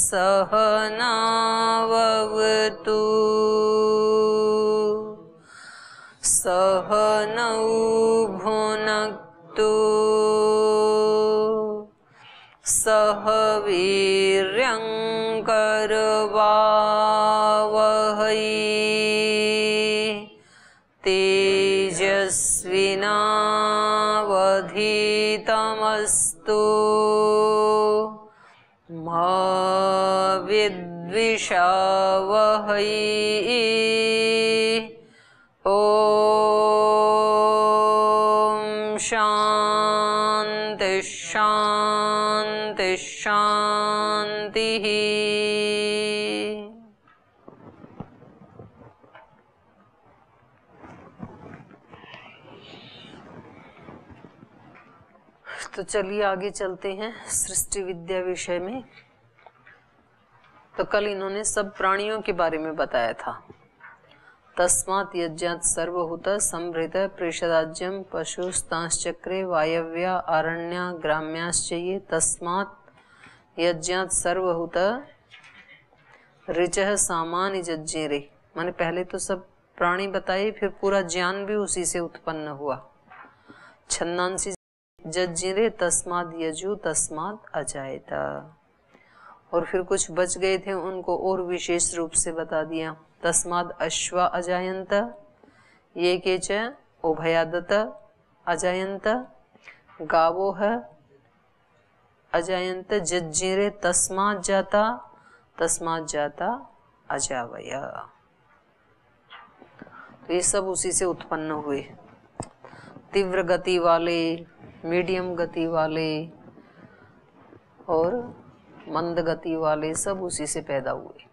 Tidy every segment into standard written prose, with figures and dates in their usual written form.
सहनावतु सहनौ भुनक्तु सह वीर्यं करवावहै तेजस्विनावधीतमस्तु मा विद्विषावहै। ओम शांति शांति शांति। तो चलिए आगे चलते हैं सृष्टि विद्या विषय में। तो कल इन्होंने सब प्राणियों के बारे में बताया था। तस्मात् यज्ञात् सर्वभूत संभृत प्रेषदाज्यम पशुस्तांश्चक्रे वायव्या आरण्या ग्राम्याश्च ये तस्मात् यज्ञात् सर्वभूत ऋचः सामान्य जज्जेरे। माने पहले तो सब प्राणी बताए, फिर पूरा ज्ञान भी उसी से उत्पन्न हुआ। छंदांसी जज्जिरे तस्मात् यजु तस्मात् अजायता। और फिर कुछ बच गए थे, उनको और विशेष रूप से बता दिया। तस्माद् अश्वा अजायन्त ये केच उभयादत अजायन्त गावो है अजायन्त जज्जिरे तस्मात् जाता अजावया। तो ये सब उसी से उत्पन्न हुए। तीव्र गति वाले, मीडियम गति वाले और मंद गति वाले सब उसी से पैदा हुए।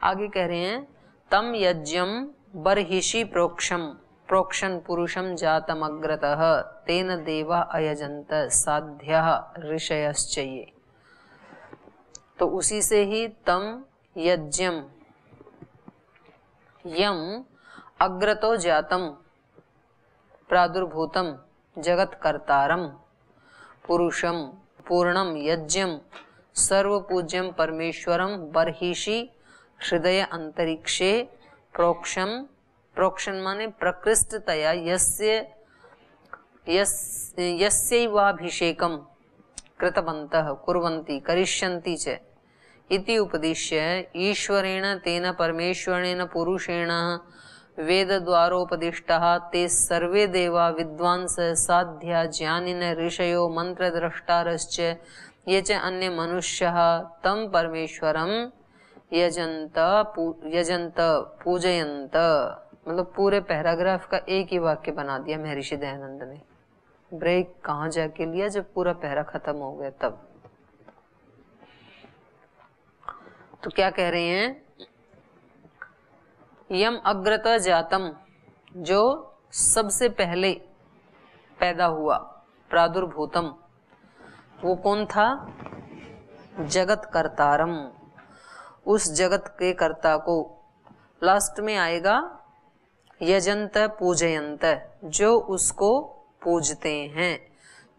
आगे कह रहे हैं तम यज्ञम बर्हिषि प्रोक्षण पुरुषम जातम अग्रतः तेन देवा अयजंत साध्या ऋषयश्चये। तो उसी से ही तम यज्ञम यम अग्रतो जातम प्रादुर्भूतम जगत कर्तारम पुरुषम पूर्णम यज्ञम सर्वपूज्यम परमेश्वरम बर्हिषि हृदय अंतरिक्षे प्रोक्षण माने प्रकृष्टतया यस्यैवाभिषेकं कृतवन्तः कुर्वन्ति करिष्यन्ति च इति उपदिश्य ईश्वरेण तेन परमेश्वरेण पुरुषेण वेदद्वारोपदिष्टाः ते सर्वे देवा विद्वांस साध्या ज्ञानिन ऋषयो मंत्रद्रष्टारश्च ये च अन्य मनुष्यः तम परमेश्वरम यजंत पूजयंत। मतलब पूरे पैराग्राफ का एक ही वाक्य बना दिया महर्षि दयानंद ने। ब्रेक कहाँ जाके लिया, जब पूरा पैरा खत्म हो गया तब। तो क्या कह रहे हैं, यम अग्रत जातम जो सबसे पहले पैदा हुआ, प्रादुर्भूतम वो कौन था, जगत कर्तारम, उस जगत के कर्ता को। लास्ट में आएगा यजंत पूजयंत, जो उसको पूजते हैं,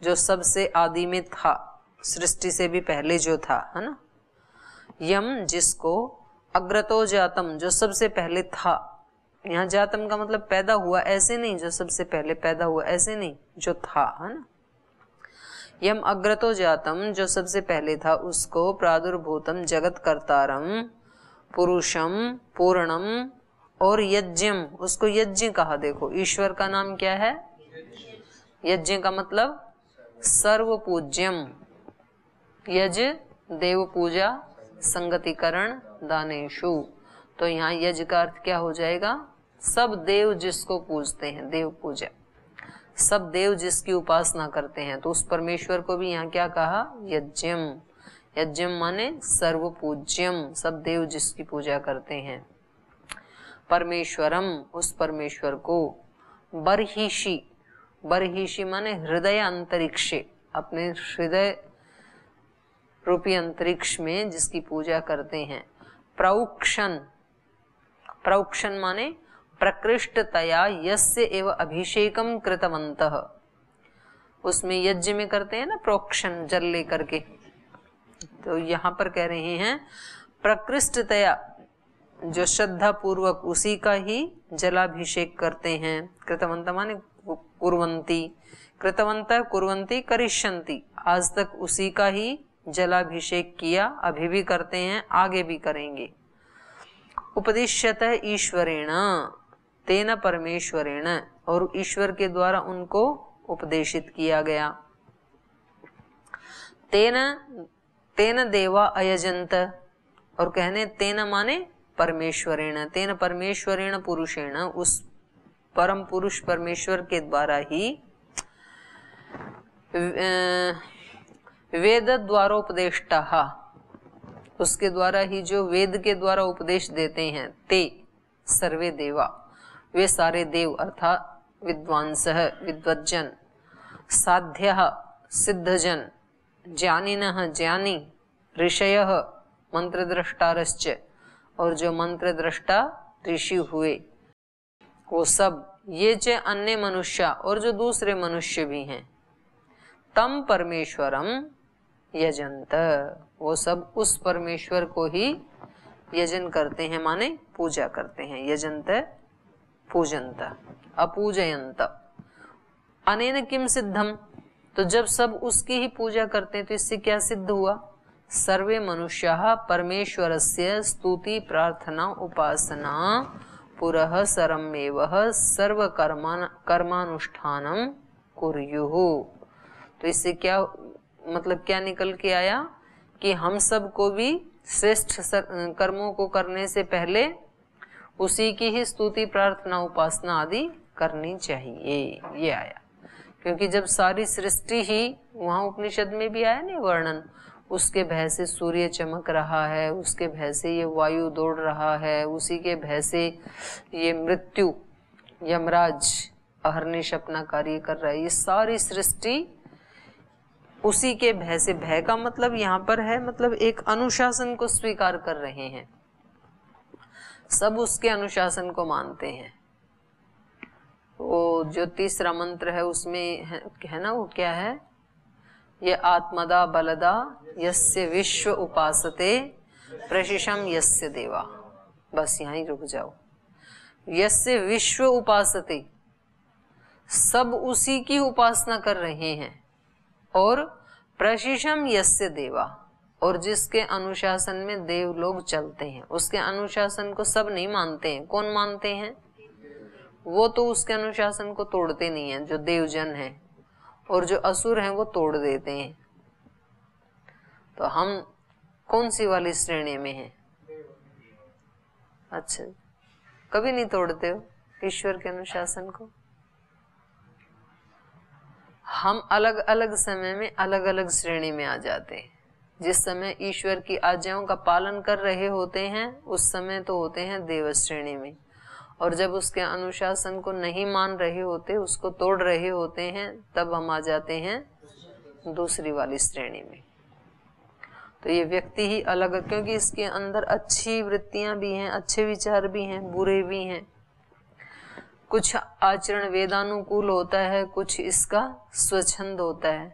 जो सबसे आदि में था, सृष्टि से भी पहले जो था, है ना। यम जिसको, अग्रतो जातम जो सबसे पहले था। यहाँ जातम का मतलब पैदा हुआ ऐसे नहीं, जो सबसे पहले पैदा हुआ ऐसे नहीं, जो था, है ना। यम अग्रतो जातम जो सबसे पहले था, उसको प्रादुर्भूतम जगत कर्तारम पुरुषम पूर्णम और यज्ञम, उसको यज्ञ कहा। देखो ईश्वर का नाम क्या है, यज्ञ का मतलब सर्वपूज्यम। यज देव पूजा, संगतिकरण दानेशु। तो यहाँ यज का अर्थ क्या हो जाएगा, सब देव जिसको पूजते हैं, देव पूजा, सब देव जिसकी उपासना करते हैं। तो उस परमेश्वर को भी यहाँ क्या कहा, यज्ञम। यज्ञम माने सर्वपूज्यम, सब देव जिसकी पूजा करते हैं। परमेश्वरम उस परमेश्वर को। बर्हिषि, बर्हिषि माने हृदय अंतरिक्षे, अपने हृदय रूपी अंतरिक्ष में जिसकी पूजा करते हैं। प्रौक्षण, प्रौक्षण माने प्रकृष्टतया यस्य एव अभिषेकम कृतवन्तः। उसमें यज्ञ में करते हैं ना प्रोक्षण, जल लेकर के, तो यहाँ पर कह रहे हैं प्रकृष्टतया जो श्रद्धा पूर्वक उसी का ही जलाभिषेक करते हैं। कृतवंत माने कुर्वन्ति, कृतवंत कुर्वन्ति करिष्यन्ति, आज तक उसी का ही जलाभिषेक किया, अभी भी करते हैं, आगे भी करेंगे। उपदिश्यत ईश्वरेण तेन परमेश्वरेण, और ईश्वर के द्वारा उनको उपदेशित किया गया। तेन तेन देवा अयजंत, और कहने तेन माने परमेश्वरेण, तेन परमेश्वरेण पुरुषेण, उस परम पुरुष परमेश्वर के द्वारा ही वेद द्वारोपदेष्टाः, उसके द्वारा ही जो वेद के द्वारा उपदेश देते हैं, ते सर्वे देवा, वे सारे देव अर्थात विद्वांसः विद्वज्जन, साध्यः सिद्धजन, ज्ञानिनः ज्ञानी, ऋषयः मंत्रद्रष्टारश्च, और जो मंत्र दृष्टा ऋषि हुए वो सब, ये च अन्य मनुष्य, और जो दूसरे मनुष्य भी हैं, तम परमेश्वरम यजंत, वो सब उस परमेश्वर को ही यजन करते हैं, माने पूजा करते हैं। यजंत पूजंत अपूजयंत। अनेन किम सिद्धम, तो जब सब उसकी ही पूजा करते हैं तो इससे क्या सिद्ध हुआ? सर्वे मनुष्याः परमेश्वरस्य स्तुति प्रार्थना उपासना पुरः सरमेवः सर्व कर्मानुष्ठानम कुर्युः। तो इससे क्या मतलब क्या निकल के आया कि हम सब को भी श्रेष्ठ कर्मों को करने से पहले उसी की ही स्तुति प्रार्थना उपासना आदि करनी चाहिए, ये आया। क्योंकि जब सारी सृष्टि ही, वहां उपनिषद में भी आया नहीं वर्णन, उसके भय से सूर्य चमक रहा है, उसके भय से ये वायु दौड़ रहा है, उसी के भय से ये मृत्यु यमराज अहर्निश अपना कार्य कर रहा है, ये सारी सृष्टि उसी के भय से। भय का मतलब यहाँ पर है मतलब एक अनुशासन को स्वीकार कर रहे हैं, सब उसके अनुशासन को मानते हैं। वो जो तीसरा मंत्र है उसमें है ना, वो क्या है? ये आत्मदा बलदा यस्य विश्व उपासते प्रशिशम यस्य देवा। बस यहाँ ही रुक जाओ। यस्य विश्व उपासते, सब उसी की उपासना कर रहे हैं। और प्रशिशम यस्य देवा, और जिसके अनुशासन में देव लोग चलते हैं, उसके अनुशासन को सब नहीं मानते हैं। कौन मानते हैं? वो तो उसके अनुशासन को तोड़ते नहीं हैं, जो देवजन हैं, और जो असुर हैं वो तोड़ देते हैं। तो हम कौन सी वाली श्रेणी में हैं? अच्छा, कभी नहीं तोड़ते हो ईश्वर के अनुशासन को? हम अलग अलग समय में अलग अलग श्रेणी में आ जाते हैं। जिस समय ईश्वर की आज्ञाओं का पालन कर रहे होते हैं उस समय तो होते हैं देव श्रेणी में, और जब उसके अनुशासन को नहीं मान रहे होते, उसको तोड़ रहे होते हैं, तब हम आ जाते हैं दूसरी वाली श्रेणी में। तो ये व्यक्ति ही अलग, क्योंकि इसके अंदर अच्छी वृत्तियां भी हैं, अच्छे विचार भी हैं, बुरे भी हैं। कुछ आचरण वेदानुकूल होता है, कुछ इसका स्वच्छंद होता है,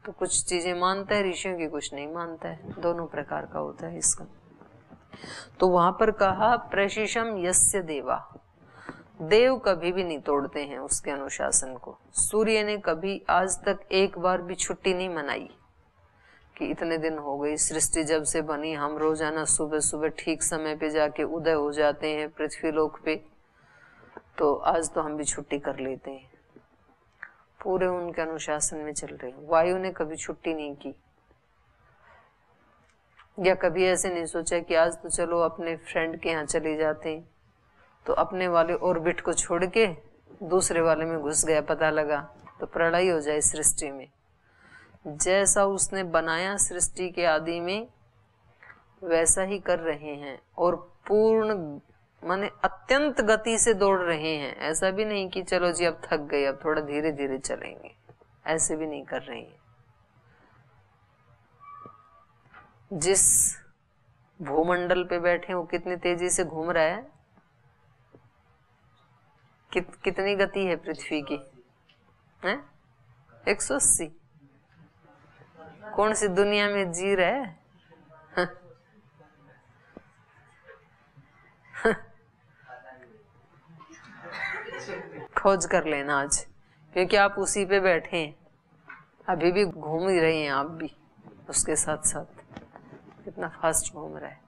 तो कुछ चीजें मानता है ऋषियों की, कुछ नहीं मानता है। दोनों प्रकार का होता है इसका। तो वहां पर कहा प्रशिशम यस्य देवा, देव कभी भी नहीं तोड़ते हैं उसके अनुशासन को। सूर्य ने कभी आज तक एक बार भी छुट्टी नहीं मनाई कि इतने दिन हो गई सृष्टि जब से बनी, हम रोजाना सुबह सुबह ठीक समय पे जाके उदय हो जाते हैं पृथ्वी लोक पे, तो आज तो हम भी छुट्टी कर लेते हैं। पूरे उनके अनुशासन में चल रहे हैं। वायु ने कभी छुट्टी नहीं की, या कभी ऐसे नहीं सोचा कि आज तो चलो अपने फ्रेंड के यहाँ चले जाते हैं, तो अपने वाले ऑर्बिट को छोड़ के दूसरे वाले में घुस गया, पता लगा तो प्रलय हो जाए सृष्टि में। जैसा उसने बनाया सृष्टि के आदि में वैसा ही कर रहे हैं, और पूर्ण माने अत्यंत गति से दौड़ रहे हैं। ऐसा भी नहीं कि चलो जी अब थक गए, अब थोड़ा धीरे धीरे चलेंगे, ऐसे भी नहीं कर रहे हैं। जिस भूमंडल पे बैठे वो कितनी तेजी से घूम रहा है, कितनी गति है पृथ्वी की है? 180। कौन सी दुनिया में जी रहा है? खोज कर लेना आज, क्योंकि आप उसी पे बैठे हैं, अभी भी घूम ही रहे हैं आप भी उसके साथ साथ। कितना फास्ट घूम रहा है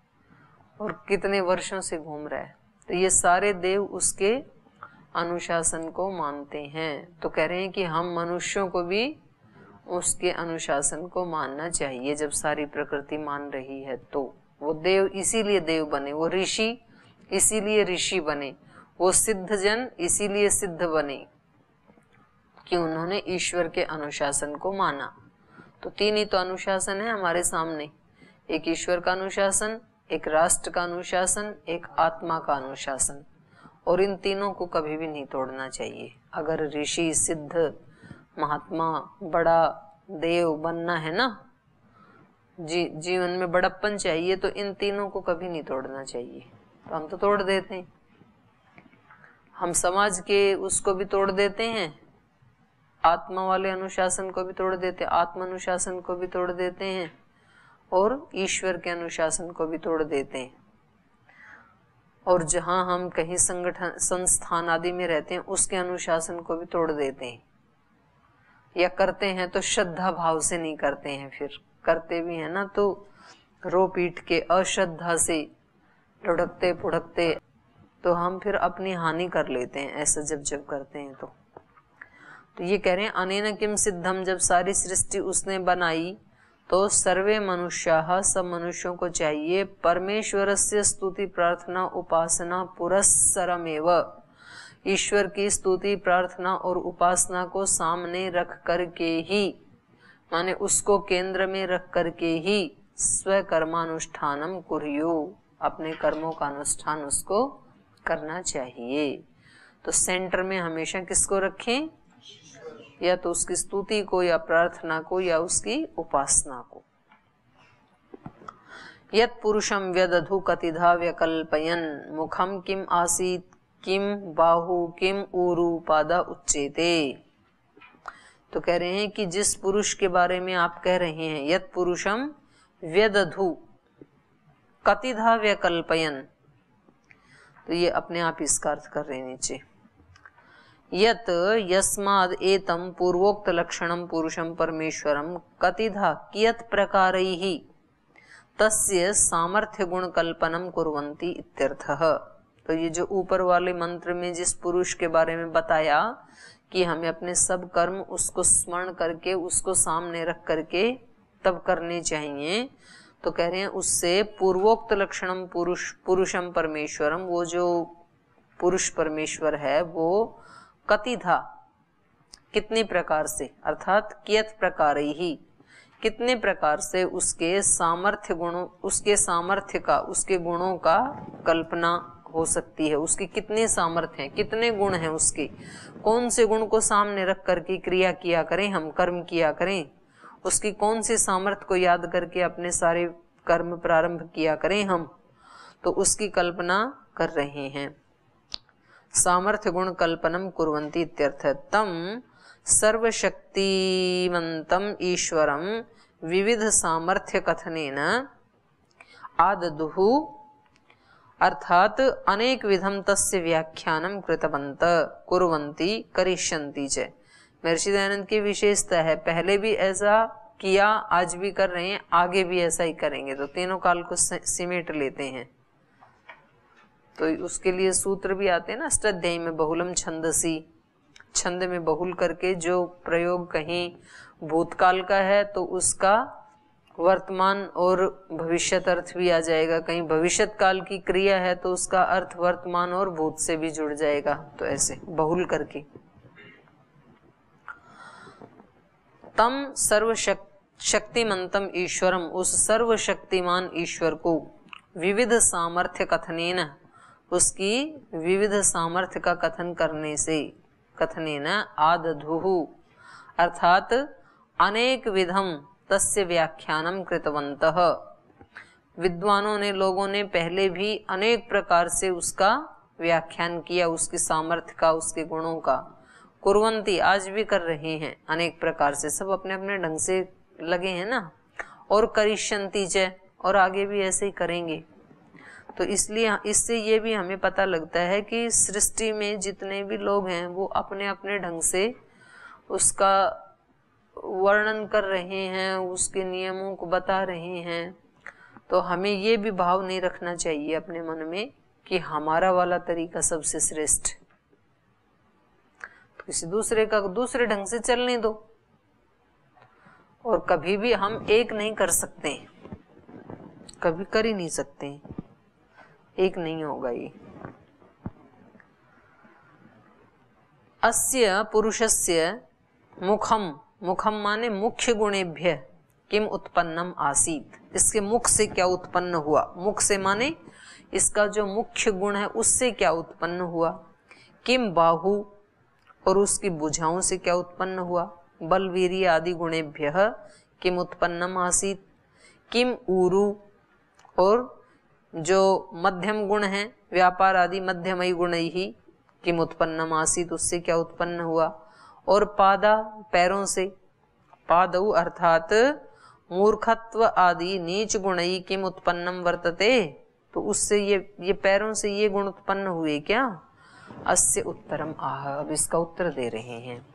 और कितने वर्षों से घूम रहा है। तो ये सारे देव उसके अनुशासन को मानते हैं। तो कह रहे हैं कि हम मनुष्यों को भी उसके अनुशासन को मानना चाहिए। जब सारी प्रकृति मान रही है तो वो देव इसीलिए देव बने, वो ऋषि इसीलिए ऋषि बने, वो सिद्ध जन इसीलिए सिद्ध बने कि उन्होंने ईश्वर के अनुशासन को माना। तो तीन ही तो अनुशासन है हमारे सामने, एक ईश्वर का अनुशासन, एक राष्ट्र का अनुशासन, एक आत्मा का अनुशासन। और इन तीनों को कभी भी नहीं तोड़ना चाहिए। अगर ऋषि सिद्ध महात्मा बड़ा देव बनना है ना, जीवन में बड़प्पन चाहिए, तो इन तीनों को कभी नहीं तोड़ना चाहिए। तो हम तो तोड़ देते हैं, हम समाज के उसको भी तोड़ देते हैं, आत्मा वाले अनुशासन को भी तोड़ देते हैं, आत्म अनुशासन को भी तोड़ देते हैं और ईश्वर के अनुशासन को भी तोड़ देते हैं। और जहां हम कहीं संगठन संस्थान आदि में रहते हैं उसके अनुशासन को भी तोड़ देते हैं, या करते हैं तो श्रद्धा भाव से नहीं करते हैं, फिर करते भी हैं ना तो रो पीट के अश्रद्धा से लुढ़कते पुढ़कते, तो हम फिर अपनी हानि कर लेते हैं ऐसा जब जब करते हैं। तो ये कह रहे हैं अनेन किम सिद्धम, जब सारी सृष्टि उसने बनाई तो सर्वे मनुष्याः, सब मनुष्यों को चाहिए परमेश्वरस्य स्तुति प्रार्थना उपासना पुरस्सरमेव, ईश्वर की स्तुति प्रार्थना और उपासना को सामने रख करके ही, माने उसको केंद्र में रख करके ही स्वकर्मानुष्ठानम कुर्यु, अपने कर्मों का अनुष्ठान उसको करना चाहिए। तो सेंटर में हमेशा किसको रखें, या तो उसकी स्तुति को या प्रार्थना को या उसकी उपासना को। यत् पुरुषम व्यदधु कतिधा व्यकल्पयन् मुखम किम आसीत किम बाहु किम ऊरु पादा उच्चेते। तो कह रहे हैं कि जिस पुरुष के बारे में आप कह रहे हैं, यत् पुरुषम व्यदधु कतिधा व्यकल्पयन्, तो ये अपने आप इसका अर्थ कर रहे हैं नीचे, यत यस्माद् एतम पूर्वोक्त लक्षणम पुरुषम परमेश्वरम कतिधा कियत् प्रकारैः तस्य सामर्थ्य गुण कल्पनम कुर्वन्ति इत्यर्थः। तो ये जो ऊपर वाले मंत्र में जिस पुरुष के बारे में बताया कि हमें अपने सब कर्म उसको स्मरण करके उसको सामने रख करके तब करने चाहिए, तो कह रहे हैं उससे पूर्वोक्त लक्षणम पुरुषम परमेश्वरम, वो जो पुरुष परमेश्वर है वो कतिधा कितने प्रकार से, अर्थात कियत प्रकार ही, कितने प्रकार से उसके सामर्थ्य गुणों, उसके सामर्थ्य का, उसके गुणों का कल्पना हो सकती है। उसके कितने सामर्थ्य हैं, कितने गुण हैं उसके, कौन से गुण को सामने रख करके क्रिया किया करें, हम कर्म किया करें, उसकी कौन सी सामर्थ्य को याद करके अपने सारे कर्म प्रारंभ किया करें हम, तो उसकी कल्पना कर रहे हैं। सामर्थ्य गुण कल्पनम कुर्वन्ति इत्यर्थ। तम सर्वशक्तिमंतम ईश्वरम विविध सामर्थ्य कथनेन आददुहु, अर्थात अनेक विधम तस्य व्याख्यानम कृतवन्त कुर्वन्ति करिष्यन्ति च। महर्षि दयानंद की विशेषता है, पहले भी ऐसा किया, आज भी कर रहे हैं, आगे भी ऐसा ही करेंगे। तो तीनों काल को सिमेट लेते हैं। तो उसके लिए सूत्र भी आते हैं ना अष्टाध्यायी में, बहुलम छंदसी, छंद में बहुल करके जो प्रयोग कहीं भूतकाल का है तो उसका वर्तमान और भविष्यत अर्थ भी आ जाएगा, कहीं भविष्यत काल की क्रिया है तो उसका अर्थ वर्तमान और भूत से भी जुड़ जाएगा। तो ऐसे बहुल करके तम सर्वशक्तिमंतम ईश्वरम, उस सर्वशक्तिमान ईश्वर को विविध सामर्थ्य कथनेन, उसकी विविध सामर्थ्य का कथन करने से, कथनेन आदधुहु, अर्थात अनेक विधम तस्य व्याख्यानम कृतवन्तः, विद्वानों ने, लोगों ने पहले भी अनेक प्रकार से उसका व्याख्यान किया, उसकी सामर्थ्य का, उसके गुणों का। कुर्वन्ति, आज भी कर रहे हैं अनेक प्रकार से, सब अपने अपने ढंग से लगे हैं ना। और करिष्यन्ति च, और आगे भी ऐसे ही करेंगे। तो इसलिए इससे ये भी हमें पता लगता है कि सृष्टि में जितने भी लोग हैं वो अपने अपने ढंग से उसका वर्णन कर रहे हैं, उसके नियमों को बता रहे हैं। तो हमें ये भी भाव नहीं रखना चाहिए अपने मन में कि हमारा वाला तरीका सबसे श्रेष्ठ, तो किसी दूसरे का दूसरे ढंग से चलने दो। और कभी भी हम एक नहीं कर सकते, कभी कर ही नहीं सकते, एक नहीं होगा ये। अस्य पुरुषस्य मुखम, मुखम माने मुख्य गुणेभ्य किम उत्पन्नम आसीत, इसके मुख से क्या उत्पन्न हुआ। मुख से माने इसका जो मुख्य गुण है उससे क्या उत्पन्न हुआ। किम बाहु, और उसकी भुजाओं से क्या उत्पन्न हुआ। बल वीर्य आदि गुणेभ्य किम उत्पन्नम आसीत। किम ऊरु, और जो मध्यम गुण है व्यापार आदि मध्यमयी गुण ही किम उत्पन्नम आसीत, उससे क्या उत्पन्न हुआ। और पादा, पैरों से, पादौ अर्थात मूर्खत्व आदि नीच गुणई किम उत्पन्नम वर्तते, तो उससे ये पैरों से ये गुण उत्पन्न हुए क्या। अस्य उत्तरम आह, अब इसका उत्तर दे रहे हैं।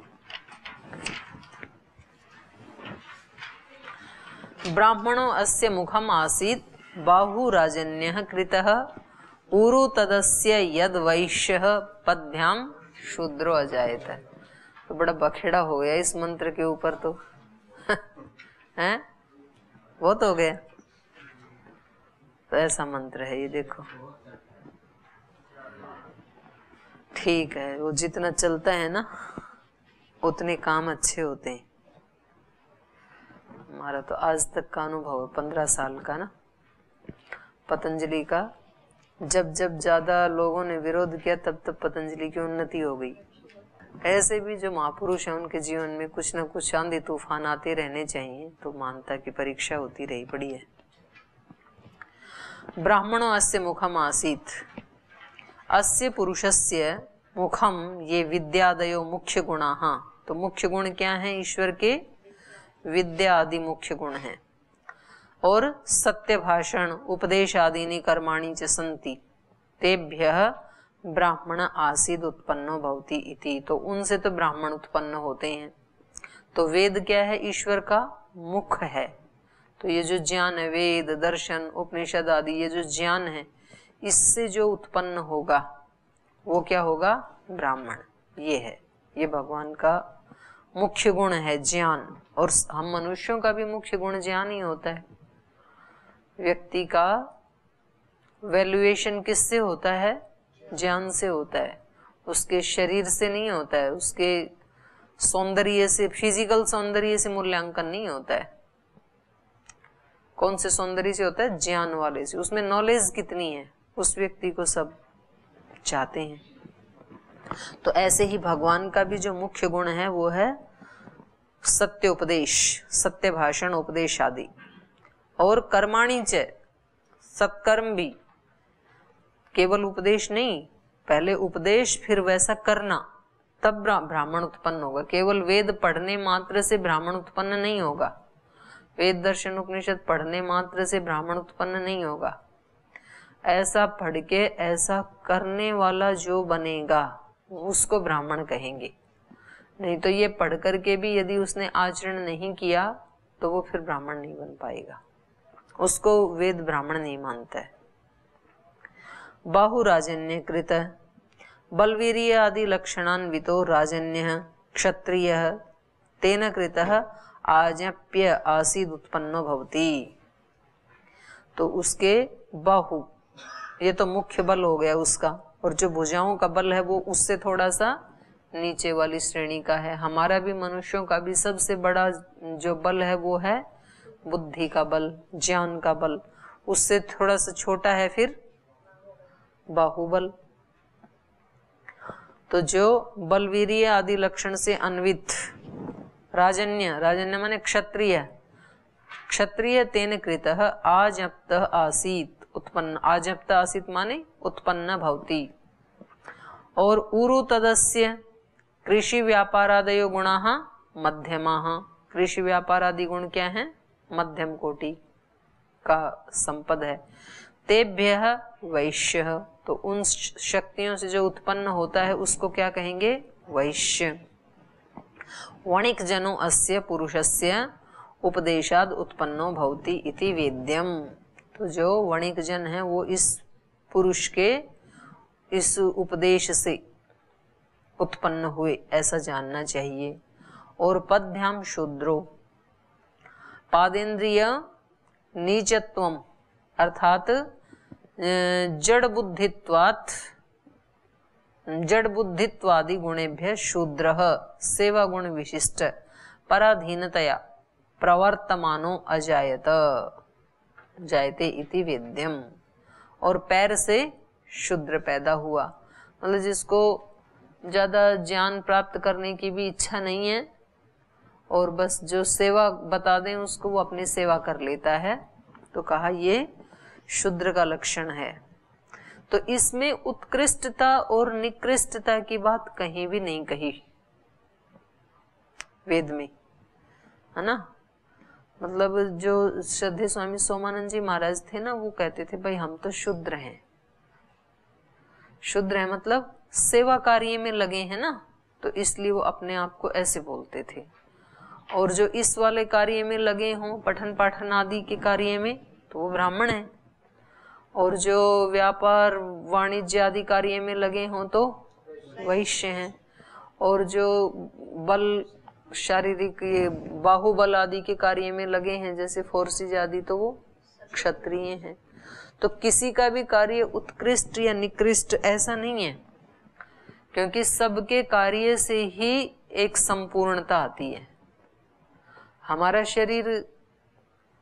ब्राह्मणो अस्य मुखम आसीत बाहु राजन्यः कृतः ऊरु तदस्य यद वैश्यः पद्भ्याम शूद्रो अजायत। तो बड़ा बखेड़ा हो गया इस मंत्र के ऊपर तो हैं, बहुत हो गया। तो ऐसा मंत्र है ये, देखो ठीक है, वो जितना चलता है ना उतने काम अच्छे होते हैं। हमारा तो आज तक का अनुभव 15 साल का ना, पतंजलि का, जब जब ज्यादा लोगों ने विरोध किया तब तब पतंजलि की उन्नति हो गई। ऐसे भी जो महापुरुष हैं उनके जीवन में कुछ न कुछ आंधी तूफान आते रहने चाहिए, तो मानता की परीक्षा होती रही बड़ी है। ब्राह्मणो अस्य मुखम आसीत, अस्य पुरुषस्य मुखम, ये विद्यादयो मुख्य गुणाः। तो मुख्य गुण क्या हैं ईश्वर के, विद्या आदि मुख्य गुण हैं। और सत्य भाषण उपदेश आदीनि कर्माणि च सन्ति तेभ्यः ब्राह्मण आसीद उत्पन्नो भवति इति। तो उनसे तो ब्राह्मण उत्पन्न होते हैं। तो वेद क्या है, ईश्वर का मुख है। तो ये जो ज्ञान है, वेद दर्शन उपनिषद आदि ये जो ज्ञान है, इससे जो उत्पन्न होगा वो क्या होगा, ब्राह्मण। ये है, ये भगवान का मुख्य गुण है ज्ञान। और हम मनुष्यों का भी मुख्य गुण ज्ञान ही होता है। व्यक्ति का वैल्यूएशन किससे होता है, ज्ञान से होता है। उसके शरीर से नहीं होता है, उसके सौंदर्य से, फिजिकल सौंदर्य से मूल्यांकन नहीं होता है। कौन से सौंदर्य से होता है, ज्ञान वाले से। उसमें नॉलेज कितनी है उस व्यक्ति को सब चाहते हैं। तो ऐसे ही भगवान का भी जो मुख्य गुण है वो है सत्य उपदेश, सत्य भाषण उपदेश आदि। और कर्माणि च, सत्कर्म भी, केवल उपदेश नहीं, पहले उपदेश फिर वैसा करना, तब ब्राह्मण उत्पन्न होगा। केवल वेद पढ़ने मात्र से ब्राह्मण उत्पन्न नहीं होगा, वेद दर्शन उपनिषद पढ़ने मात्र से ब्राह्मण उत्पन्न नहीं होगा। ऐसा पढ़ के ऐसा करने वाला जो बनेगा उसको ब्राह्मण कहेंगे। नहीं तो ये पढ़ करके भी यदि उसने आचरण नहीं किया तो वो फिर ब्राह्मण नहीं बन पाएगा, उसको वेद ब्राह्मण नहीं मानता है। बाहु राजन्य कृत बलवीर्य आदि लक्षणान्वितो राजन्य क्षत्रिय तेन कृतः आज्ञप्य आसीद उत्पन्नो भवति। तो उसके बाहु, ये तो मुख्य बल हो गया उसका, और जो भुजाओं का बल है वो उससे थोड़ा सा नीचे वाली श्रेणी का है। हमारा भी मनुष्यों का भी सबसे बड़ा जो बल है वो है बुद्धि का बल, ज्ञान का बल। उससे थोड़ा सा छोटा है फिर बाहुबल। तो जो बलवीर्य आदि लक्षण से अन्वित राजन्य, राजन्य माने क्षत्रिय, क्षत्रिय तेन कृतः आज्ञप्त आसीत उत्पन्न, आज्ञप्त आसीत माने उत्पन्न भवति। और ऊरु तदस्य कृषि व्यापारादयो गुणाः मध्यमाः, कृषि व्यापार आदि गुण क्या हैं, मध्यम कोटि। का संपद है। तेभ्यः वैश्य, तो उन शक्तियों से जो उत्पन्न होता है उसको क्या कहेंगे? वैश्य। वणिक जनो अस्य पुरुषस्य उपदेशाद उत्पन्नो भवति इति वेद्यम, तो जो वणिक जन है वो इस पुरुष के इस उपदेश से उत्पन्न हुए, ऐसा जानना चाहिए। और पदभ्याम शूद्रो, पादेन्द्रिय नीचत्वम अर्थात जड़ बुद्धित्वादि गुणेभ्य शूद्रः सेवा गुण विशिष्ट पराधीनतया प्रवर्तमानो अजायत जायते इति वेद्यम, और पैर से शूद्र पैदा हुआ, मतलब जिसको ज्यादा ज्ञान प्राप्त करने की भी इच्छा नहीं है और बस जो सेवा बता दें उसको वो अपनी सेवा कर लेता है, तो कहा ये शूद्र का लक्षण है। तो इसमें उत्कृष्टता और निकृष्टता की बात कहीं भी नहीं कही वेद में, है ना। मतलब जो श्रद्धेय स्वामी सोमानंद जी महाराज थे ना, वो कहते थे भाई हम तो शूद्र हैं। शूद्र है मतलब सेवा कार्य में लगे हैं ना, तो इसलिए वो अपने आप को ऐसे बोलते थे। और जो इस वाले कार्य में लगे हों, पठन पाठन आदि के कार्य में, तो वो ब्राह्मण है। और जो व्यापार वाणिज्य आदि कार्य में लगे हों तो वैश्य हैं। और जो बल शारीरिक बाहुबल आदि के कार्य में लगे हैं जैसे फोर्सेज आदि, तो वो क्षत्रिय हैं। तो किसी का भी कार्य उत्कृष्ट या निकृष्ट ऐसा नहीं है, क्योंकि सबके कार्य से ही एक संपूर्णता आती है। हमारा शरीर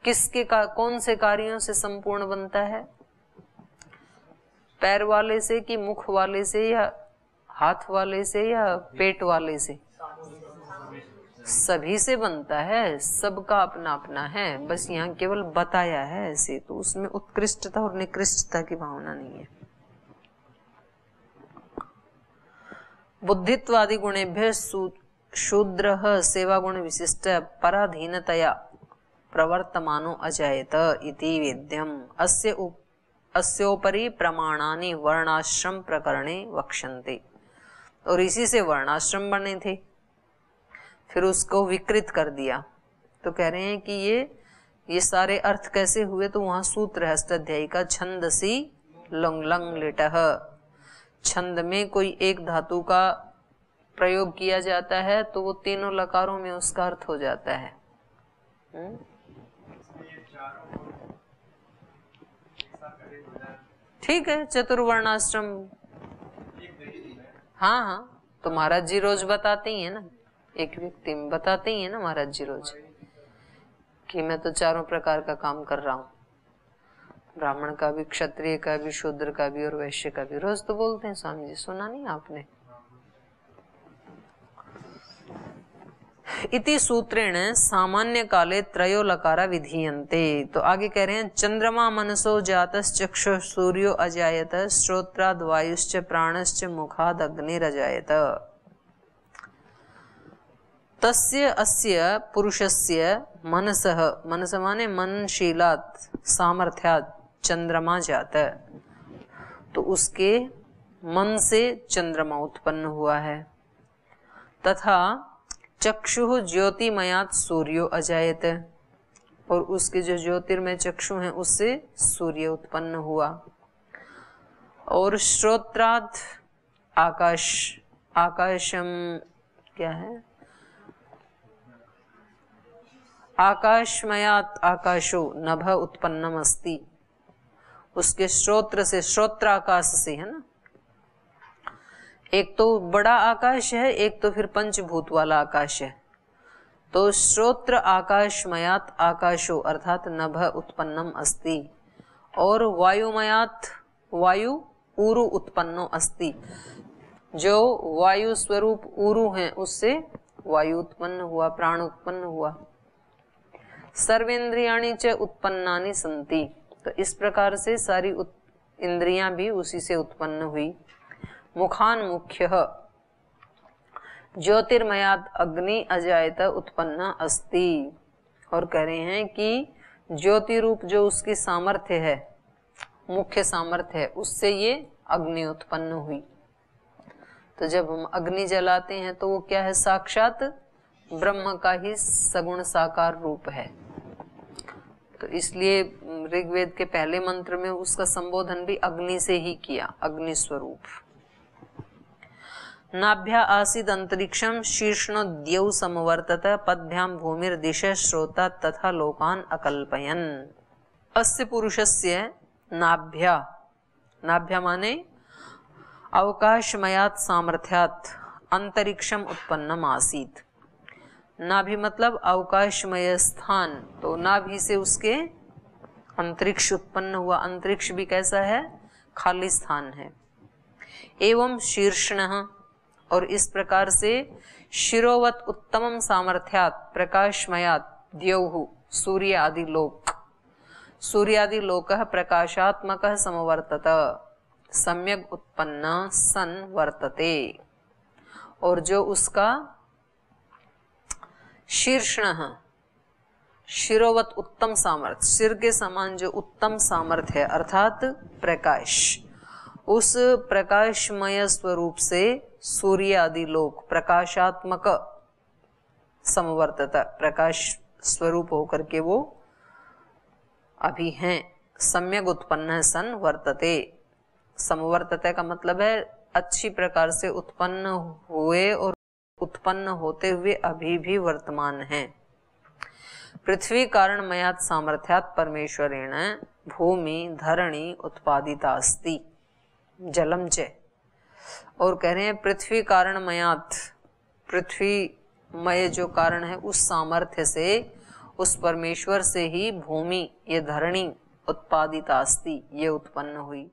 कौन से कार्यों से संपूर्ण बनता है? पैर वाले से कि मुख वाले से या हाथ वाले से या पेट वाले से? सभी से बनता है, सबका अपना अपना है, बस यहाँ केवल बताया है ऐसे, तो उसमें उत्कृष्टता और निकृष्टता की भावना नहीं है। बुद्धित्वादि गुणेभ्य शूद्रः सेवा गुण विशिष्ट पराधीनतया प्रवर्तमानो अजायत इति वेद्यम। अस्योपरि प्रमाणानि वर्णाश्रम प्रकरणे वक्ष्यन्ते, और इसी से वर्णाश्रम बने थे, फिर उसको विकृत कर दिया। तो कह रहे हैं कि ये सारे अर्थ कैसे हुए? तो वहां सूत्र है अष्टाध्यायी का, छंदसी लंग लंग लिटः, छंद में कोई एक धातु का प्रयोग किया जाता है तो वो तीनों लकारों में उसका अर्थ हो जाता है। ठीक है, चतुर्वर्णाश्रम। हाँ हाँ, तो महाराज जी रोज बताते ही है ना, एक व्यक्ति में बताते ही है ना महाराज जी रोज कि मैं तो चारों प्रकार का काम कर रहा हूँ, ब्राह्मण का भी, क्षत्रिय का भी, शूद्र का भी और वैश्य का भी, रोज तो बोलते हैं। स्वामी जी सुना नहीं आपने? इति सूत्रेण सामान्य काले त्रयो लकारा विधीयन्ते। तो आगे कह रहे हैं, चंद्रमा मनसो जातश्चक्षु सूर्यो अजायत श्रोत्राद वायुश्च प्राणश्च मुखाद अग्निरजायत। तस्य अस्य पुरुषस्य मनसः, मनस माने मनशीलात् सामर्थ्यात् चंद्रमा जात, तो उसके मन से चंद्रमा उत्पन्न हुआ है। तथा चक्षु ज्योतिमयात् सूर्यो अजायत, और उसके जो ज्योतिर्मय चक्षु हैं उससे सूर्य उत्पन्न हुआ। और श्रोत्राद आकाश, आकाशम क्या है? आकाशमयात् आकाशो नभ उत्पन्नम अस्ति, उसके श्रोत्र से, श्रोत्र आकाश से है ना, एक तो बड़ा आकाश है, एक तो फिर पंचभूत वाला आकाश है। तो श्रोत्र आकाशमयात् आकाशो अर्थात नभ उत्पन्नम अस्ति, और वायुमयात् वायु ऊरु उत्पन्नो अस्ति, जो वायु स्वरूप ऊरु हैं उससे वायु उत्पन्न हुआ, प्राण उत्पन्न हुआ। सर्वेन्द्रियाणि च उत्पन्नानि सन्ति, तो इस प्रकार से सारी इंद्रियां भी उसी से उत्पन्न हुई। मुखान मुख्य ज्योतिर्मयात् अग्नि अजायत उत्पन्न अस्ति, और कह रहे हैं कि ज्योति रूप जो उसकी सामर्थ्य है, मुख्य सामर्थ्य है, उससे ये अग्नि उत्पन्न हुई। तो जब हम अग्नि जलाते हैं तो वो क्या है, साक्षात ब्रह्म का ही सगुण साकार रूप है। तो इसलिए ऋग्वेद के पहले मंत्र में उसका संबोधन भी अग्नि से ही किया, अग्नि स्वरूप। नाभ्या आसीद अंतरिक्षम शीर्ष्णो द्यौ समवर्तत पद्भ्याम भूमिर्दिशः श्रोता तथा लोकान अकल्पयन्। अस्य पुरुषस्य नाभ्या, नाभ्या माने अवकाशमयात सामर्थ्यात अंतरिक्षम उत्पन्नम आसीत। नाभि मतलब अवकाशमय स्थान, तो नाभि से उसके अंतरिक्ष उत्पन्न हुआ। अंतरिक्ष भी कैसा है, खाली स्थान है। एवं शीर्षणः, और इस प्रकार से शिरोवत उत्तमम सामर्थ्यात प्रकाशमयात द्यौः सूर्य आदि लोक, सूर्यादि लोकः प्रकाशात्मकः समवर्तत सम्यक उत्पन्न सन वर्तते। और जो उसका शीर्षणः, शिरोवत उत्तम सामर्थ्य, सिर के समान जो उत्तम सामर्थ्य है अर्थात प्रकाश, उस प्रकाशमय स्वरूप से सूर्य आदि लोक प्रकाशात्मक समवर्तता, प्रकाश स्वरूप होकर के वो अभी हैं। सम्यक उत्पन्न सन वर्तते, समवर्तते का मतलब है अच्छी प्रकार से उत्पन्न हुए और उत्पन्न होते हुए अभी भी वर्तमान हैं। पृथ्वी कारणमयात सामर्थ्यात परमेश्वरेण भूमि धरणी उत्पादिता अस्ति जलम च। और कह रहे हैं पृथ्वी कारणमयात, पृथ्वीमय जो कारण है उस सामर्थ्य से, उस परमेश्वर से ही भूमि, ये धरणी उत्पादिता अस्ति, ये उत्पन्न हुई।